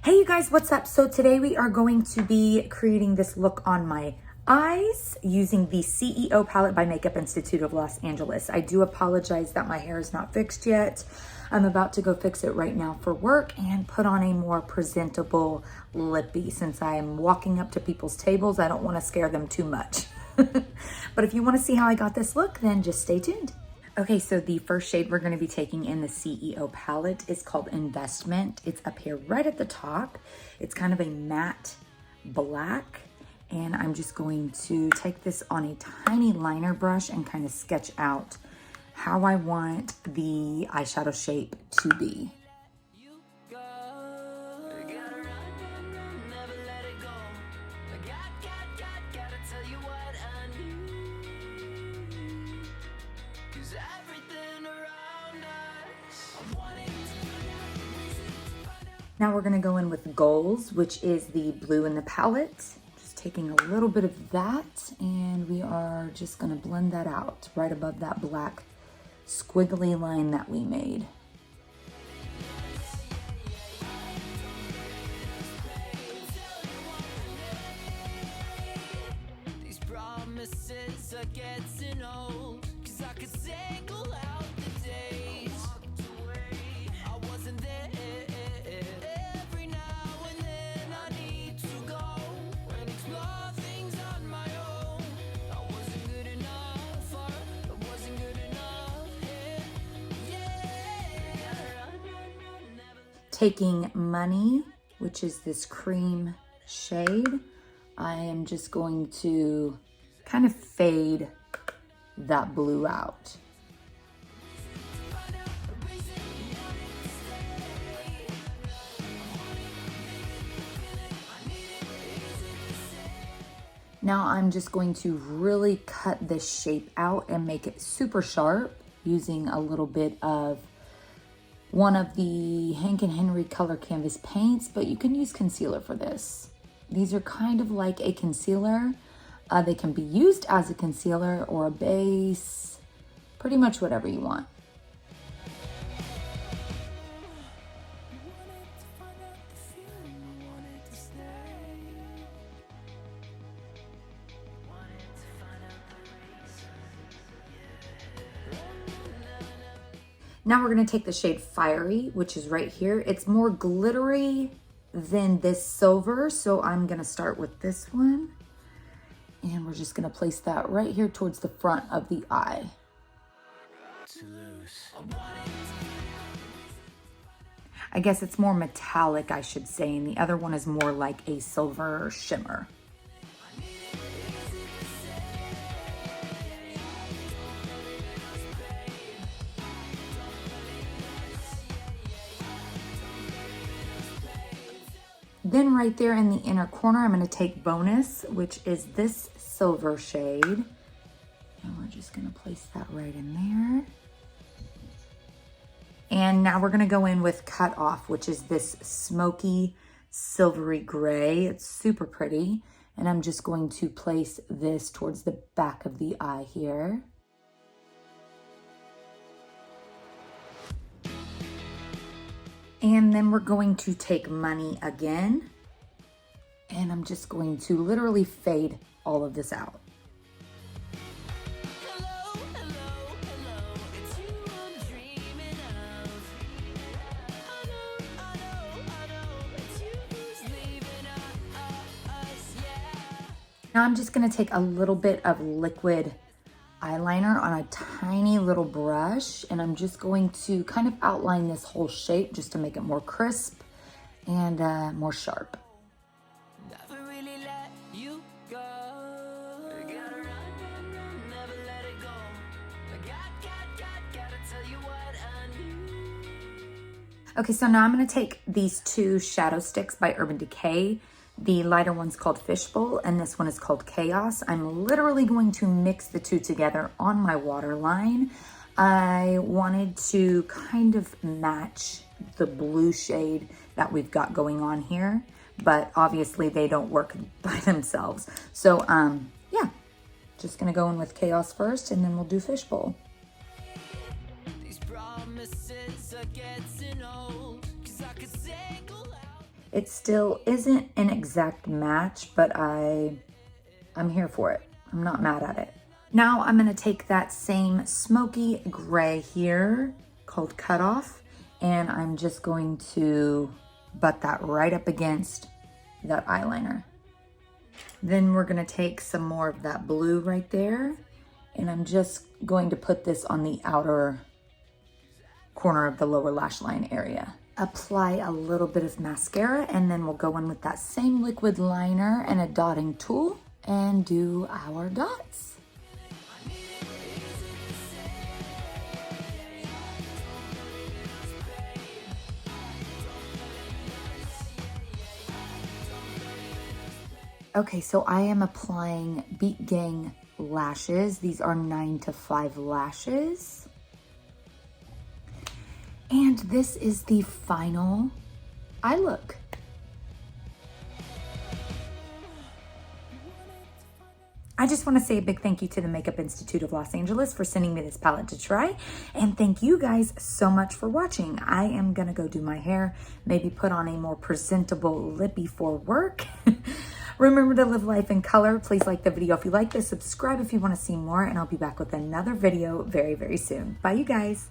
Hey you guys, what's up? So today we are going to be creating this look on my eyes using the CEO palette by Makeup Institute of Los Angeles. I do apologize that my hair is not fixed yet. I'm about to go fix it right now for work and put on a more presentable lippy. Since I'm walking up to people's tables, I don't want to scare them too much. But if you want to see how I got this look, then just stay tuned. Okay, so the first shade we're going to be taking in the CEO palette is called Investment. It's up here right at the top. It's kind of a matte black, and I'm just going to take this on a tiny liner brush and kind of sketch out how I want the eyeshadow shape to be. Now we're gonna go in with Goals, which is the blue in the palette. Just taking a little bit of that, and we are just gonna blend that out right above that black squiggly line that we made. These promises are getting old, 'cause I could single out the days I wasn't there. Taking Money, which is this cream shade, I am just going to kind of fade that blue out. Now I'm just going to really cut this shape out and make it super sharp using a little bit of one of the Hank and Henry color canvas paints, but you can use concealer for this. These are kind of like a concealer. They can be used as a concealer or a base, pretty much whatever you want. Now we're gonna take the shade Fiery, which is right here. It's more glittery than this silver, so I'm gonna start with this one. And we're just gonna place that right here towards the front of the eye. I guess it's more metallic, I should say, and the other one is more like a silver shimmer. Then right there in the inner corner, I'm going to take Bonus, which is this silver shade. And we're just going to place that right in there. And now we're going to go in with Cut Off, which is this smoky silvery gray. It's super pretty. And I'm just going to place this towards the back of the eye here. And then we're going to take Money again. And I'm just going to literally fade all of this out. Now I'm just going to take a little bit of liquid eyeliner on a tiny little brush, and I'm just going to kind of outline this whole shape just to make it more crisp and more sharp. Okay, so now I'm going to take these two shadow sticks by Urban Decay. The lighter one's called Fishbowl, and this one is called Chaos. I'm literally going to mix the two together on my waterline. I wanted to kind of match the blue shade that we've got going on here, but obviously they don't work by themselves. So, yeah, just gonna go in with Chaos first, and then we'll do Fishbowl. It still isn't an exact match, but I'm here for it. I'm not mad at it. Now I'm gonna take that same smoky gray here called Cutoff, and I'm just going to butt that right up against that eyeliner. Then we're gonna take some more of that blue right there, and I'm just going to put this on the outer corner of the lower lash line area. Apply a little bit of mascara, and then we'll go in with that same liquid liner and a dotting tool and do our dots. Okay, so I am applying Beat Gang lashes. These are 9 to 5 lashes. And this is the final eye look. I just want to say a big thank you to the Makeup Institute of Los Angeles for sending me this palette to try. And thank you guys so much for watching. I am going to go do my hair, maybe put on a more presentable lippy for work. Remember to live life in color. Please like the video if you like this, subscribe if you want to see more, and I'll be back with another video very, very soon. Bye, you guys.